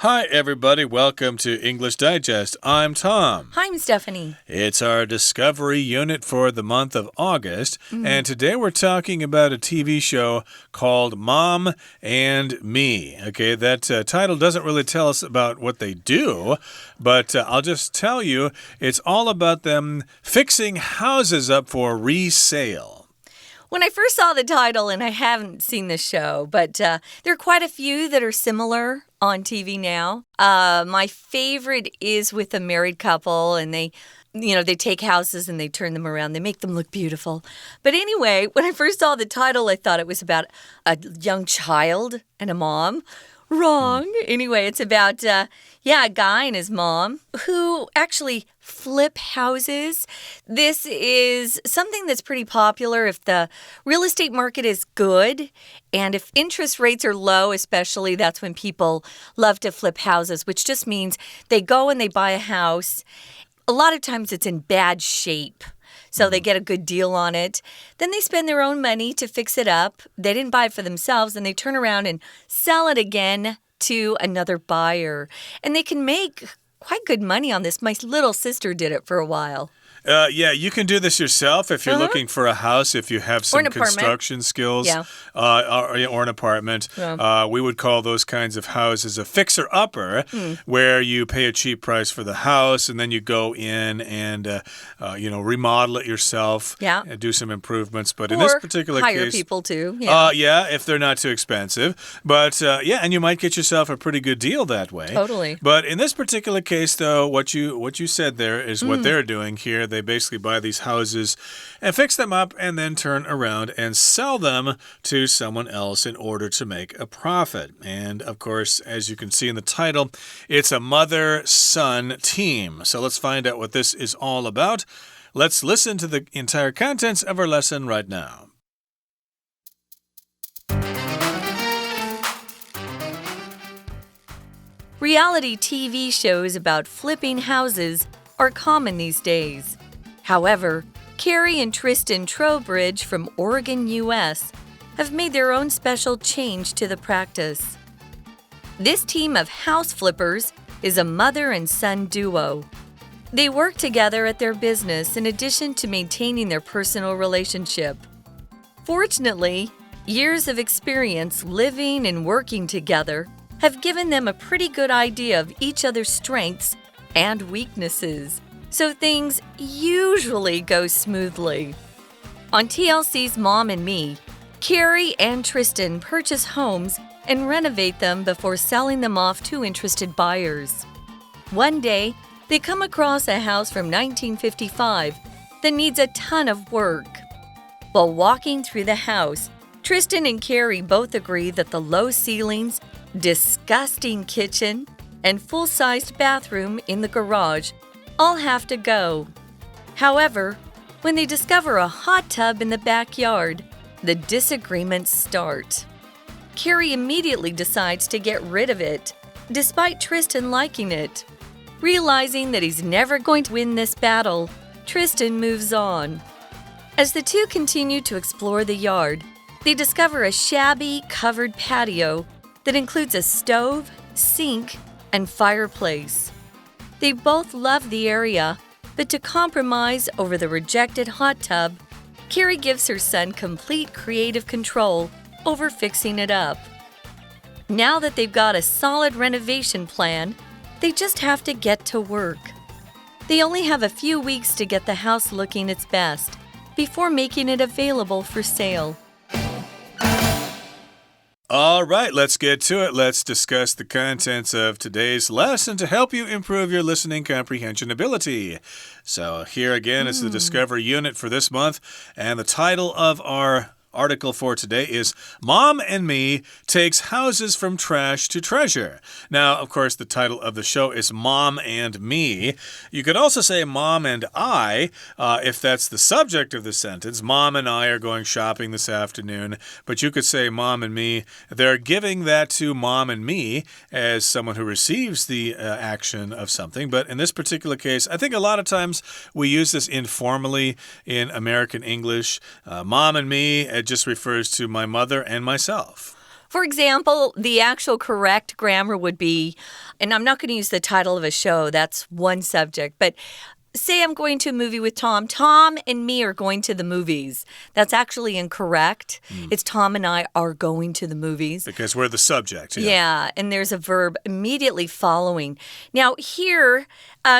Hi, everybody. Welcome to English Digest. I'm Tom. Hi, I'm Stephanie. It's our discovery unit for the month of August, and today we're talking about a TV show called Mom and Me. Okay, that title doesn't really tell us about what they do, but I'll just tell you it's all about them fixing houses up for resale. When I first saw the title, and I haven't seen the show, but there are quite a few that are similar on TV now. My favorite is with a married couple, and they take houses and they turn them around. They make them look beautiful. But anyway, when I first saw the title, I thought it was about a young child and a mom. Wrong. Anyway, it's about, a guy and his mom who actually flip houses. This is something that's pretty popular if the real estate market is good. And if interest rates are low, especially, that's when people love to flip houses, which just means they go and they buy a house. A lot of times it's in bad shape. So they get a good deal on it. Then they spend their own money to fix it up. They didn't buy it for themselves, and they turn around and sell it again to another buyer. And they can make quite good money on this. My little sister did it for a while. You can do this yourself if you're looking for a house, if you have some construction skills, or an apartment. We would call those kinds of houses a fixer-upper, where you pay a cheap price for the house, and then you go in and, remodel it yourself and do some improvements. But in this particular case... hire people too. If they're not too expensive. But, and you might get yourself a pretty good deal that way. Totally. But in this particular case, though, what you said there is what they're doing here. They basically buy these houses and fix them up and then turn around and sell them to someone else in order to make a profit. And, of course, as you can see in the title, it's a mother-son team. So let's find out what this is all about. Let's listen to the entire contents of our lesson right now. Reality TV shows about flipping houses are common these days. However, Carrie and Tristan Trowbridge from Oregon, U.S. have made their own special change to the practice. This team of house flippers is a mother and son duo. They work together at their business in addition to maintaining their personal relationship. Fortunately, years of experience living and working together have given them a pretty good idea of each other's strengths and weaknesses, so things usually go smoothly. On TLC's Mom and Me, Carrie and Tristan purchase homes and renovate them before selling them off to interested buyers. One day, they come across a house from 1955 that needs a ton of work. While walking through the house, Tristan and Carrie both agree that the low ceilings, disgusting kitchen, and full-sized bathroom in the garage all have to go. However, when they discover a hot tub in the backyard, the disagreements start. Carrie immediately decides to get rid of it, despite Tristan liking it. Realizing that he's never going to win this battle, Tristan moves on. As the two continue to explore the yard, they discover a shabby, covered patio that includes a stove, sink, and fireplace. They both love the area, but to compromise over the rejected hot tub, Carrie gives her son complete creative control over fixing it up. Now that they've got a solid renovation plan, they just have to get to work. They only have a few weeks to get the house looking its best before making it available for sale. All right, let's get to it. Let's discuss the contents of today's lesson to help you improve your listening comprehension ability. So here again is the Discover Unit for this month, and the title of our article for today is Mom and Me Takes Houses from Trash to Treasure. Now, of course, the title of the show is Mom and Me. You could also say Mom and I, if that's the subject of the sentence. Mom and I are going shopping this afternoon, but you could say Mom and Me. They're giving that to Mom and Me as someone who receives the action of something. But in this particular case, I think a lot of times we use this informally in American English. Mom and me, it just refers to my mother and myself. For example, the actual correct grammar would be, and I'm not going to use the title of a show, that's one subject, but say I'm going to a movie with Tom. Tom and me are going to the movies. That's actually incorrect. It's Tom and I are going to the movies. Because we're the subject. Yeah, and there's a verb immediately following. Now, here,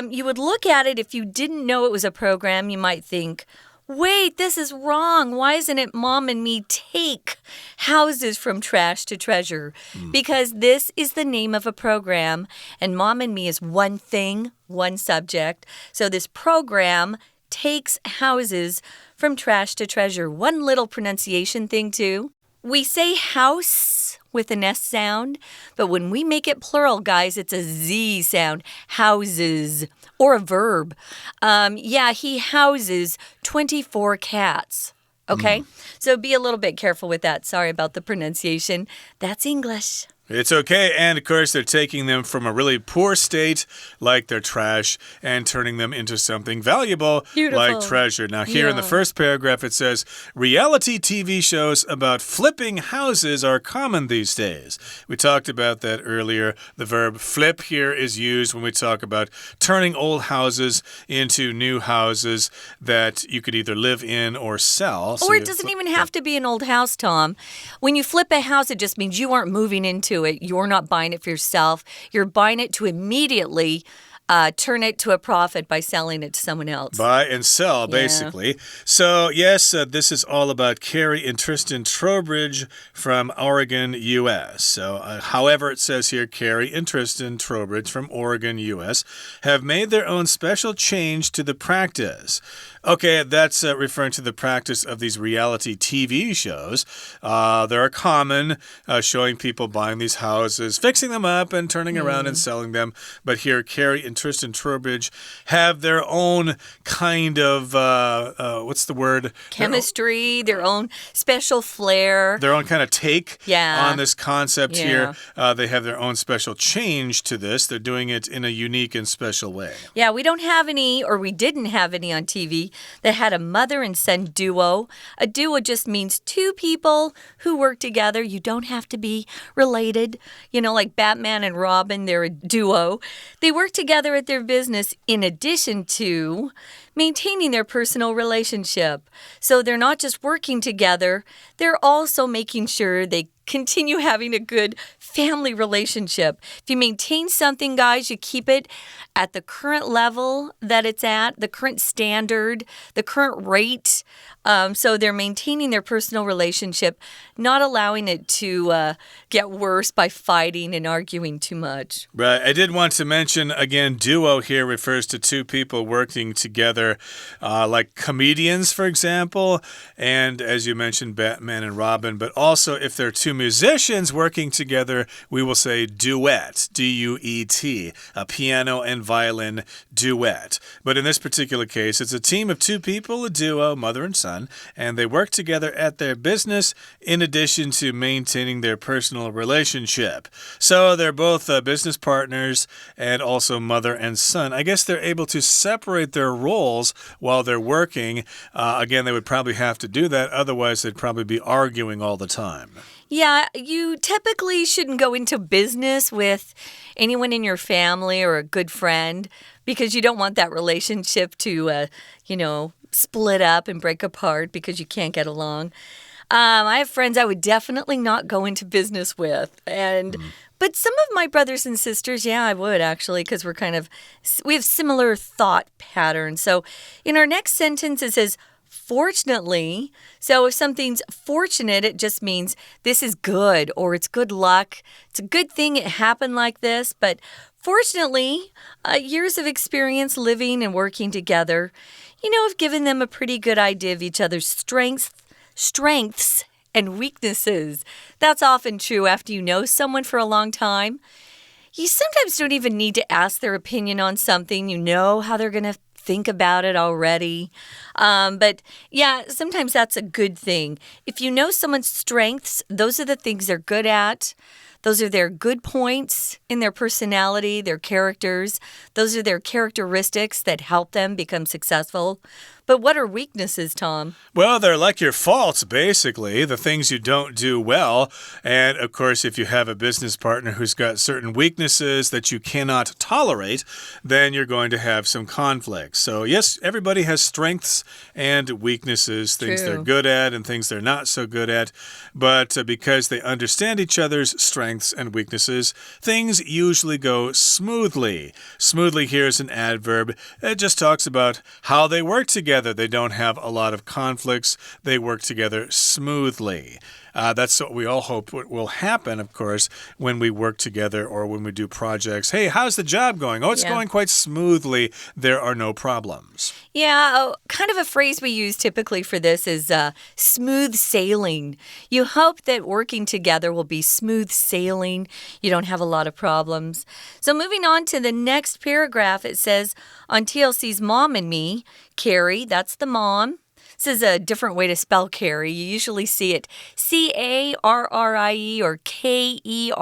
you would look at it if you didn't know it was a program. You might think, wait, this is wrong. Why isn't it Mom and Me take houses from trash to treasure? Because this is the name of a program, and Mom and Me is one thing, one subject. So this program takes houses from trash to treasure. One little pronunciation thing, too. We say house with an S sound, but when we make it plural, guys, it's a Z sound. Houses. Or a verb. Yeah, he houses 24 cats. Okay? So be a little bit careful with that. Sorry about the pronunciation. That's English. It's okay, and of course they're taking them from a really poor state, like their trash, and turning them into something valuable, like treasure. Now here in the first paragraph it says, reality TV shows about flipping houses are common these days. We talked about that earlier. The verb flip here is used when we talk about turning old houses into new houses that you could either live in or sell. Or it doesn't even have to be an old house, Tom. When you flip a house, it just means you aren't moving into it. You're not buying it for yourself. You're buying it to immediately turn it to a profit by selling it to someone else. Buy and sell, basically. So, yes, this is all about Carrie and Tristan Trowbridge from Oregon, U.S. So, however, it says here, Carrie and Tristan Trowbridge from Oregon, U.S. have made their own special change to the practice. Okay, that's referring to the practice of these reality TV shows. They are common, showing people buying these houses, fixing them up, and turning around and selling them. But here, Carrie and Tristan Trowbridge have their own kind of, what's the word? Chemistry, their own special flair. Their own kind of take on this concept here. They have their own special change to this. They're doing it in a unique and special way. Yeah, we don't have any, or we didn't have any on TV that had a mother and son duo. A duo just means two people who work together. You don't have to be related. You know, like Batman and Robin, they're a duo. They work together at their business in addition to maintaining their personal relationship. So they're not just working together, they're also making sure they continue having a good family relationship. If you maintain something, guys, you keep it at the current level that it's at, the current standard, the current rate. So they're maintaining their personal relationship, not allowing it to get worse by fighting and arguing too much. Right. I did want to mention, again, duo here refers to two people working together, like comedians, for example, and as you mentioned, Batman and Robin, but also if they're two musicians working together, we will say duet, D-U-E-T, a piano and violin duet. But in this particular case, it's a team of two people, a duo, mother and son, and they work together at their business in addition to maintaining their personal relationship. So they're both business partners and also mother and son. I guess they're able to separate their roles while they're working. Again, they would probably have to do that, otherwise they'd probably be arguing all the time. Yeah, you typically shouldn't go into business with anyone in your family or a good friend because you don't want that relationship to, split up and break apart because you can't get along. I have friends I would definitely not go into business with. But some of my brothers and sisters, yeah, I would actually, because we have similar thought patterns. So in our next sentence, it says, fortunately. So if something's fortunate, it just means this is good or it's good luck. It's a good thing it happened like this. But fortunately, years of experience living and working together, have given them a pretty good idea of each other's strengths and weaknesses. That's often true after you know someone for a long time. You sometimes don't even need to ask their opinion on something. You know how they're going to think about it already. But yeah, sometimes that's a good thing. If you know someone's strengths, those are the things they're good at. Those are their good points in their personality, their characters. Those are their characteristics that help them become successful. But what are weaknesses, Tom? Well, they're like your faults, basically, the things you don't do well. And, of course, if you have a business partner who's got certain weaknesses that you cannot tolerate, then you're going to have some conflicts. So, yes, everybody has strengths and weaknesses, things they're good at and things they're not so good at. But because they understand each other's strengths and weaknesses, things usually go smoothly. Smoothly here is an adverb. It just talks about how they work together. They don't have a lot of conflicts. They work together smoothly. That's what we all hope will happen, of course, when we work together or when we do projects. Hey, how's the job going? Oh, it's going quite smoothly. There are no problems. Yeah, kind of a phrase we use typically for this is smooth sailing. You hope that working together will be smooth sailing. You don't have a lot of problems. So moving on to the next paragraph, it says, on TLC's Mom and Me, Carrie, that's the mom. This is a different way to spell Carrie. You usually see it Carrie or Kerrie,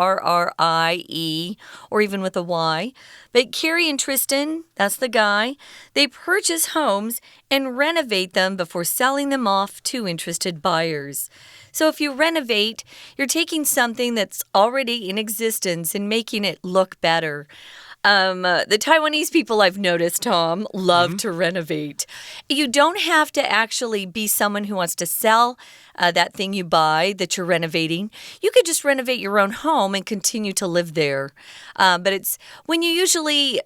or even with a Y. But Carrie and Tristan, that's the guy, they purchase homes and renovate them before selling them off to interested buyers. So if you renovate, you're taking something that's already in existence and making it look better. The Taiwanese people I've noticed, Tom, love to renovate. You don't have to actually be someone who wants to sell that thing you buy that you're renovating. You could just renovate your own home and continue to live there. But it's when you usually,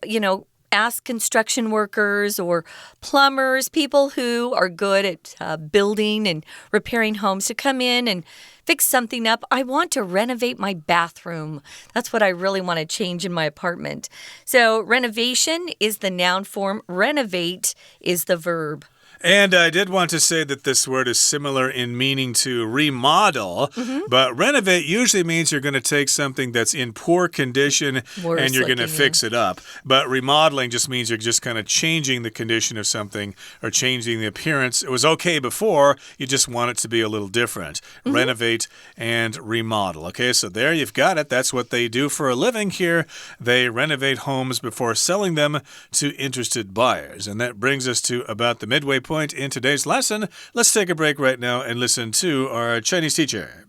ask construction workers or plumbers, people who are good at building and repairing homes to come in and fix something up. I want to renovate my bathroom. That's what I really want to change in my apartment. So renovation is the noun form. Renovate is the verb. And I did want to say that this word is similar in meaning to remodel, but renovate usually means you're going to take something that's in poor condition and you're going to fix it up. But remodeling just means you're just kind of changing the condition of something or changing the appearance. It was okay before, you just want it to be a little different. Renovate and remodel. Okay, so there you've got it. That's what they do for a living here. They renovate homes before selling them to interested buyers. And that brings us to about the midway point in today's lesson. Let's take a break right now and listen to our Chinese teacher.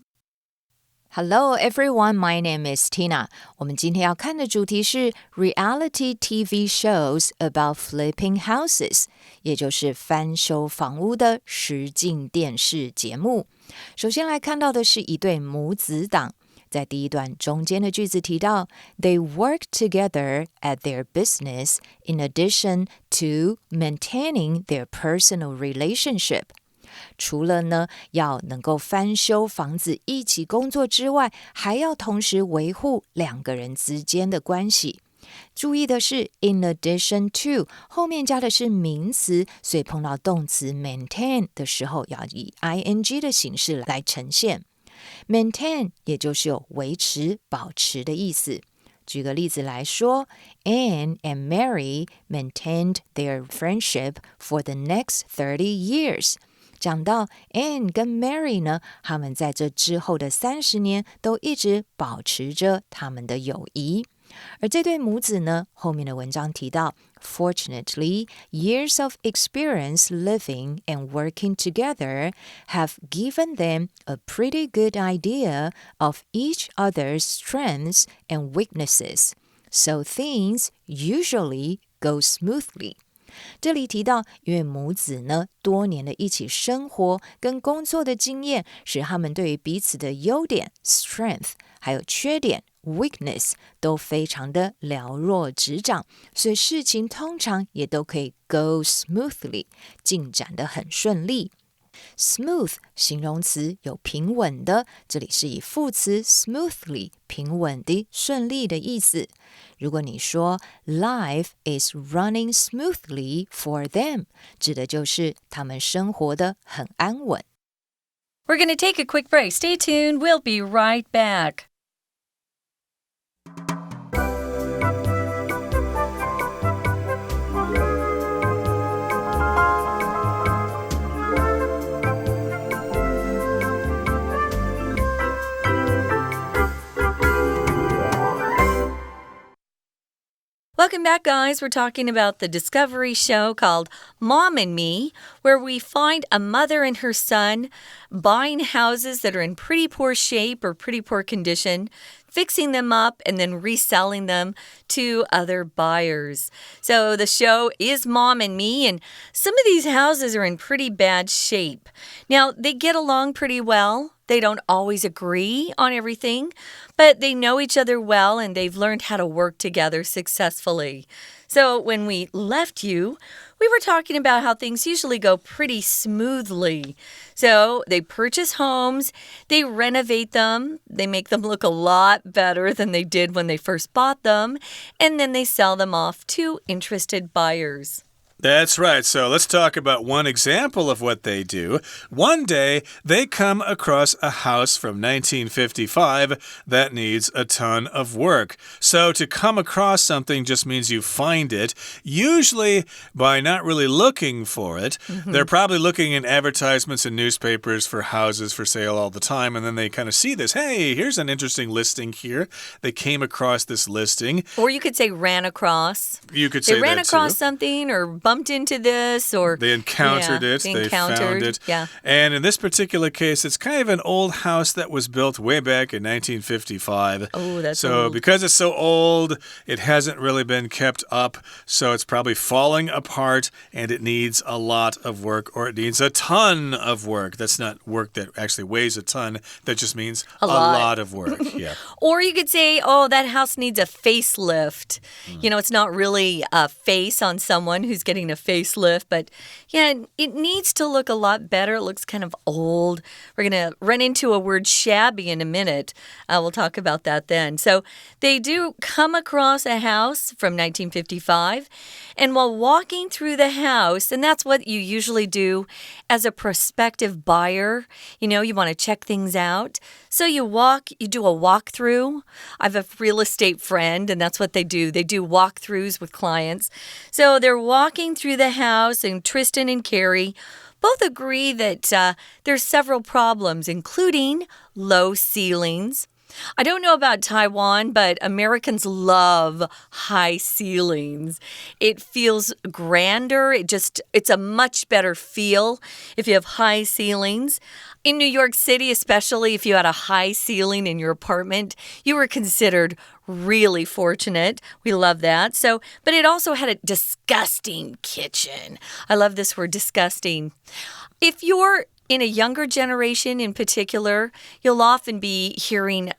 Hello everyone, my name is Tina. 我们今天要看的主题是 Reality TV shows about flipping houses, 也就是翻修房屋的实境电视节目。首先来看到的是一对母子档。在第一段中间的句子提到 They work together at their business in addition to maintaining their personal relationship. 除了呢要能够翻修房子一起工作之外，还要同时维护两个人之间的关系。注意的是 in addition to 后面加的是名词，所以碰到动词 maintain 的时候要以 ing 的形式来呈现。Maintain 也就是有维持、保持的意思。举个例子来说 Anne and Mary maintained their friendship for the next 30 years. 讲到 Anne 跟 Mary 呢，他们在这之后的30年都一直保持着他们的友谊。而这对母子呢，后面的文章提到 Fortunately, years of experience living and working together have given them a pretty good idea of each other's strengths and weaknesses, so things usually go smoothly. 这里提到，因为母子呢多年的一起生活跟工作的经验，使他们对于彼此的优点 strength 还有缺点 weakness 都非常的了若指掌，所以事情通常也都可以 go smoothly 进展得很顺利。Smooth 形容词有平稳的，这里是以副词 smoothly 平稳的、顺利的意思。如果你说 Life is running smoothly for them， 指的就是他们生活得很安稳。We're going to take a quick break. Stay tuned. We'll be right back. Welcome back, guys. We're talking about the Discovery show called Mom and Me, where we find a mother and her son buying houses that are in pretty poor shape or pretty poor condition, fixing them up, and then reselling them to other buyers. So the show is Mom and Me, and some of these houses are in pretty bad shape. Now, they get along pretty well. They don't always agree on everything, but they know each other well and they've learned how to work together successfully. So when we left you, we were talking about how things usually go pretty smoothly. So they purchase homes, they renovate them, they make them look a lot better than they did when they first bought them, and then they sell them off to interested buyers. That's right. So let's talk about one example of what they do. One day, they come across a house from 1955 that needs a ton of work. So to come across something just means you find it, usually by not really looking for it. They're probably looking in advertisements in newspapers for houses for sale all the time, and then they kind of see this. Hey, here's an interesting listing here. They came across this listing. Or you could say ran across. You could say that too. They ran across something or bumped into this, or they encountered it, they found it. Yeah. And in this particular case, it's kind of an old house that was built way back in 1955. Oh, that's so old. Because it's so old, it hasn't really been kept up, so it's probably falling apart and it needs a lot of work, or it needs a ton of work. That's not work that actually weighs a ton, that just means a lot of work. Yeah. Or you could say, oh, that house needs a facelift. You know, it's not really a face on someone who's getting a facelift, but yeah, it needs to look a lot better. It looks kind of old. We're going to run into a word shabby in a minute. We'll talk about that then. So they do come across a house from 1955, and while walking through the house, and that's what you usually do as a prospective buyer, you know, you want to check things out. So you do a walkthrough. I have a real estate friend, and that's what they do. They do walkthroughs with clients. So they're walking through the house, and Tristan and Carrie both agree that there's several problems, including low ceilings. I don't know about Taiwan, but Americans love high ceilings. It feels grander. It's a much better feel if you have high ceilings. In New York City, especially if you had a high ceiling in your apartment, you were considered really fortunate. We love that. But it also had a disgusting kitchen. I love this word, disgusting. If you're in a younger generation in particular, you'll often be hearing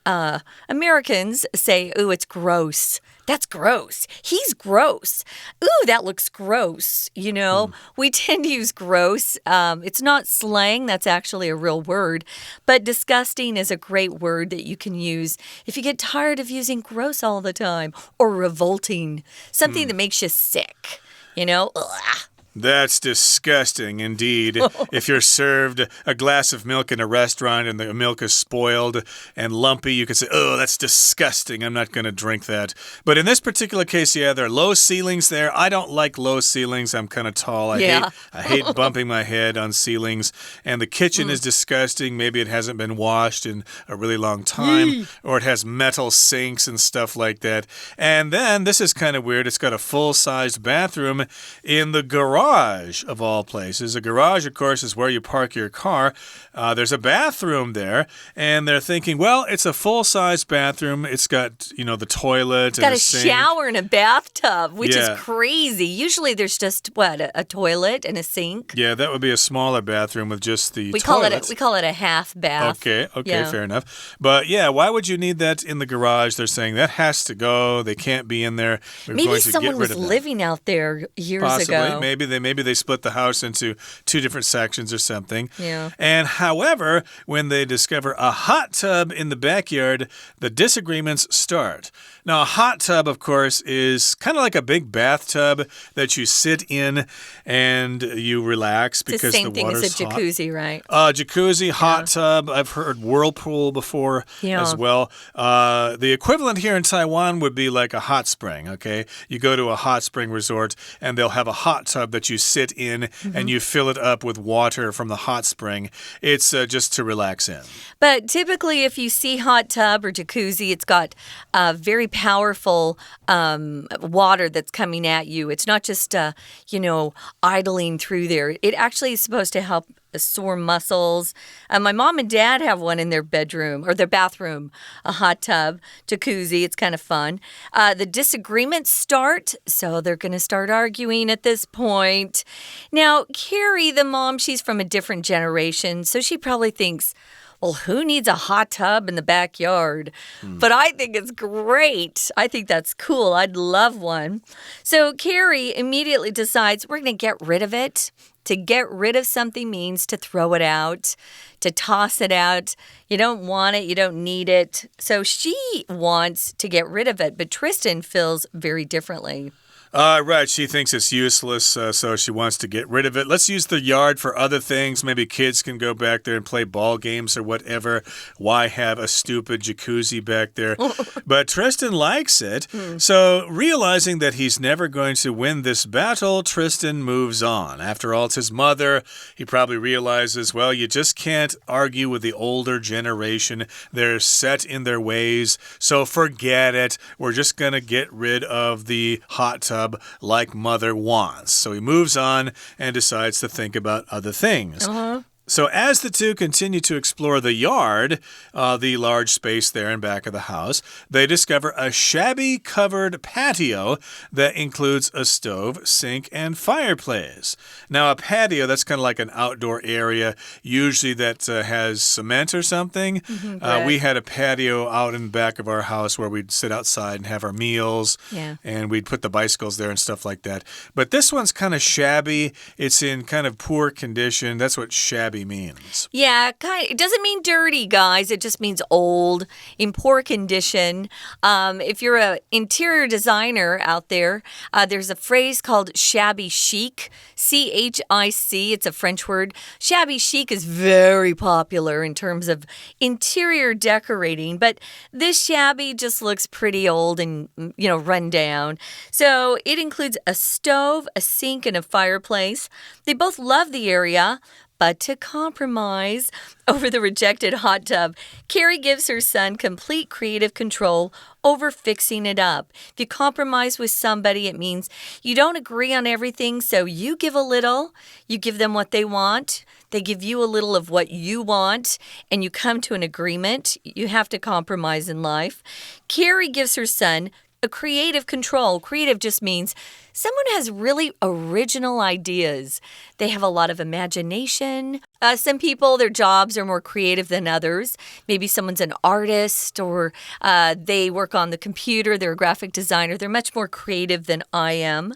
Americans say, ooh, it's gross. That's gross. He's gross. Ooh, that looks gross. You know, we tend to use gross. It's not slang. That's actually a real word. But disgusting is a great word that you can use if you get tired of using gross all the time, or revolting, something that makes you sick. You know, ugh. That's disgusting indeed. If you're served a glass of milk in a restaurant and the milk is spoiled and lumpy, you could say, oh, that's disgusting. I'm not going to drink that. But in this particular case, yeah, there are low ceilings there. I don't like low ceilings. I'm kind of tall. I hate bumping my head on ceilings. And the kitchen is disgusting. Maybe it hasn't been washed in a really long time, or it has metal sinks and stuff like that. And then, this is kind of weird, it's got a full-sized bathroom in the garage. Of all places. A garage, of course, is where you park your car. There's a bathroom there, and they're thinking, well, it's a full-size bathroom. It's got, you know, the toilet and a sink. Got a shower and a bathtub, which is crazy. Usually there's just, a toilet and a sink? Yeah, that would be a smaller bathroom with just the toilet. We call it a half bath. Okay, fair enough. But yeah, why would you need that in the garage? They're saying that has to go. They can't be in there. Maybe someone was living out there years ago. Maybe they split the house into two different sections or something. Yeah. And however, when they discover a hot tub in the backyard, the disagreements start. Now, a hot tub, of course, is kind of like a big bathtub that you sit in and you relax because the water's hot. It's the same thing as a jacuzzi, right? Jacuzzi, hot tub. I've heard whirlpool before as well. The equivalent here in Taiwan would be like a hot spring, okay? You go to a hot spring resort and they'll have a hot tub that that you sit in and you fill it up with water from the hot spring. It's just to relax in. But typically, if you see hot tub or jacuzzi, it's got very powerful water that's coming at you. It's not just, idling through there. It actually is supposed to help sore muscles. My mom and dad have one in their bedroom or their bathroom, a hot tub, jacuzzi. It's kind of fun. The disagreements start, so they're going to start arguing at this point. Now, Carrie, the mom, she's from a different generation, so she probably thinks, well, who needs a hot tub in the backyard? But I think it's great. I think that's cool. I'd love one. So Carrie immediately decides we're going to get rid of it. To get rid of something means to throw it out, to toss it out. You don't want it. You don't need it. So she wants to get rid of it, but Tristan feels very differently. Right, she thinks it's useless, so she wants to get rid of it. Let's use the yard for other things. Maybe kids can go back there and play ball games or whatever. Why have a stupid jacuzzi back there? But Tristan likes it. So realizing that he's never going to win this battle, Tristan moves on. After all, it's his mother. He probably realizes, well, you just can't argue with the older generation. They're set in their ways, so forget it. We're just going to get rid of the hot tub like mother wants. So he moves on and decides to think about other things. So as the two continue to explore the yard, the large space there in back of the house, they discover a shabby covered patio that includes a stove, sink, and fireplace. Now, a patio, that's kind of like an outdoor area, usually that has cement or something. We had a patio out in the back of our house where we'd sit outside and have our meals, and we'd put the bicycles there and stuff like that. But this one's kind of shabby. It's in kind of poor condition. That's what shabby means. Yeah, it doesn't mean dirty, guys. It just means old, in poor condition. If you're an interior designer out there, there's a phrase called shabby chic, C-H-I-C. It's a French word. Shabby chic is very popular in terms of interior decorating, but this shabby just looks pretty old and, run down. So it includes a stove, a sink, and a fireplace. They both love the area, but to compromise over the rejected hot tub, Carrie gives her son complete creative control over fixing it up. If you compromise with somebody, it means you don't agree on everything, so you give a little, you give them what they want, they give you a little of what you want, and you come to an agreement. You have to compromise in life. Carrie gives her son a creative control. Creative just means someone has really original ideas. They have a lot of imagination. Some people, their jobs are more creative than others. Maybe someone's an artist or they work on the computer. They're a graphic designer. They're much more creative than I am.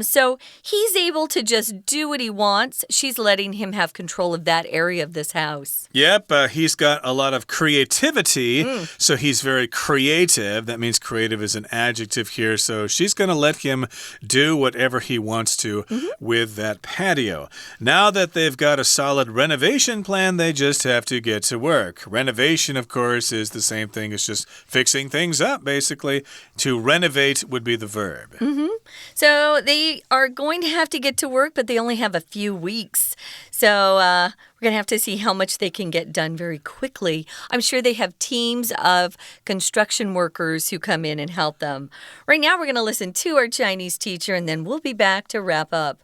So he's able to just do what he wants. She's letting him have control of that area of this house. Yep, he's got a lot of creativity, so he's very creative. That means creative is an adjective here. So she's going to let him do whatever he wants to with that patio. Now that they've got a solid renovation plan, they just have to get to work. Renovation, of course, is the same thing as just fixing things up, basically. To renovate would be the verb. So they are going to have to get to work, but they only have a few weeks. So we're going to have to see how much they can get done very quickly. I'm sure they have teams of construction workers who come in and help them. Right now, we're going to listen to our Chinese teacher, and then we'll be back to wrap up.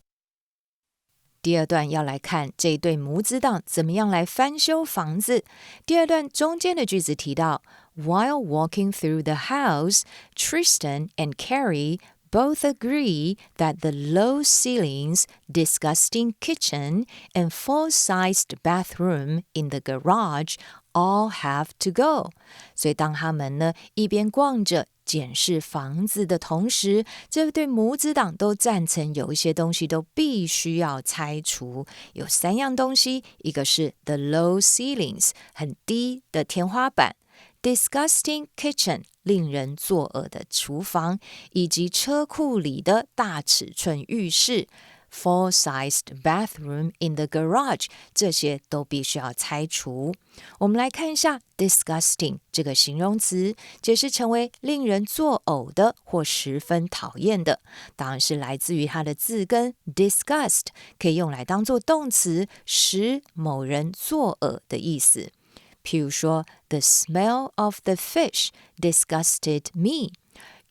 第二段要来看这一对母子档怎么样来翻修房子。第二段中间的句子提到 While walking through the house, Tristan and Carrie both agree that the low ceilings, disgusting kitchen, and full-sized bathroom in the garage all have to go. 所以当他们呢一边逛着检视房子的同时，这对母子档都赞成有一些东西都必须要拆除。有3样东西，一个是 the low ceilings， 很低的天花板。Disgusting kitchen 令人作呕的厨房，以及车库里的大尺寸浴室 full-sized bathroom in the garage， 这些都必须要拆除。我们来看一下 disgusting 这个形容词，解释成为令人作呕的或十分讨厌的，当然是来自于它的字根 disgust， 可以用来当作动词，使某人作呕的意思。譬如说 The smell of the fish disgusted me，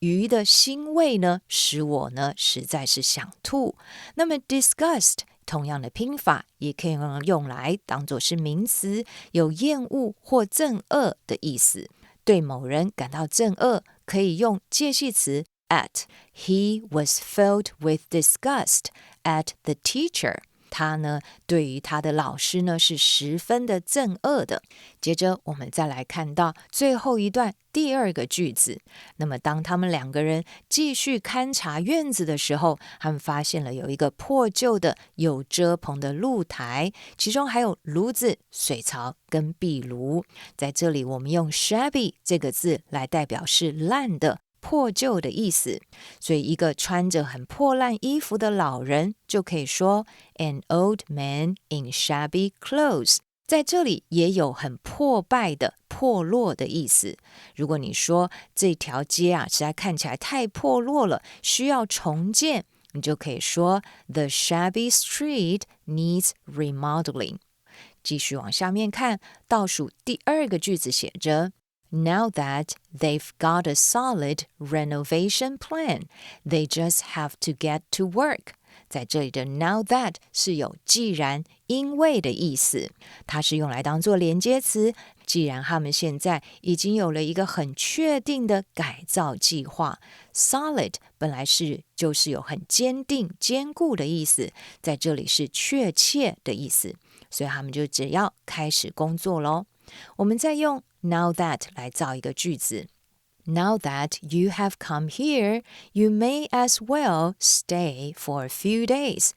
鱼的腥味呢，使我呢实在是想吐。那么 disgust 同样的拼法也可以用来当作是名词，有厌恶或憎恶的意思。对某人感到憎恶，可以用介系词 at。 He was filled with disgust at the teacher。他呢，对于他的老师呢是十分的憎恶的。接着我们再来看到最后一段第二个句子。那么当他们两个人继续勘察院子的时候，他们发现了有一个破旧的有遮棚的露台，其中还有炉子、水槽跟壁炉。在这里我们用 shabby 这个字来代表是烂的、破旧的意思，所以一个穿着很破烂衣服的老人就可以说 An old man in shabby clothes。 在这里也有很破败的、破落的意思。如果你说这条街啊，实在看起来太破落了，需要重建，你就可以说 The shabby street needs remodeling。 继续往下面看，倒数第二个句子写着Now that they've got a solid renovation plan, they just have to get to work. 在这里的 now that 是有既然、因为的意思，它是用来当做连接词。既然他们现在已经有了一个很确定的改造计划， solid 本来就是有很坚定、坚固的意思，在这里是确切的意思，所以他们就只要开始工作咯。我们再用Now that 来造一个句子。Now that you have come here, you may as well stay for a few days.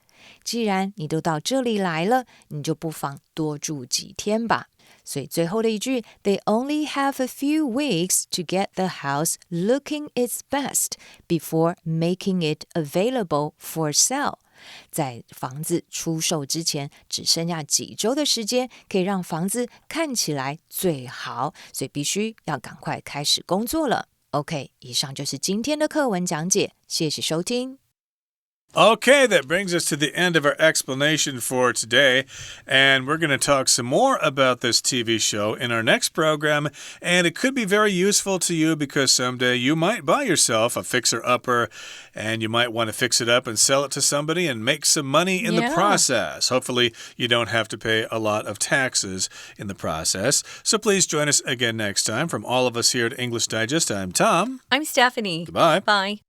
既然你都到这里来了，你就不妨多住几天吧。所以最后的一句 They only have a few weeks to get the house looking its best before making it available for sale.在房子出售之前，只剩下几周的时间，可以让房子看起来最好，所以必须要赶快开始工作了。OK， 以上就是今天的课文讲解，谢谢收听。Okay, that brings us to the end of our explanation for today, and we're going to talk some more about this TV show in our next program, and it could be very useful to you because someday you might buy yourself a fixer-upper, and you might want to fix it up and sell it to somebody and make some money in the process. Hopefully, you don't have to pay a lot of taxes in the process. So please join us again next time. From all of us here at English Digest, I'm Tom. I'm Stephanie. Goodbye. Bye.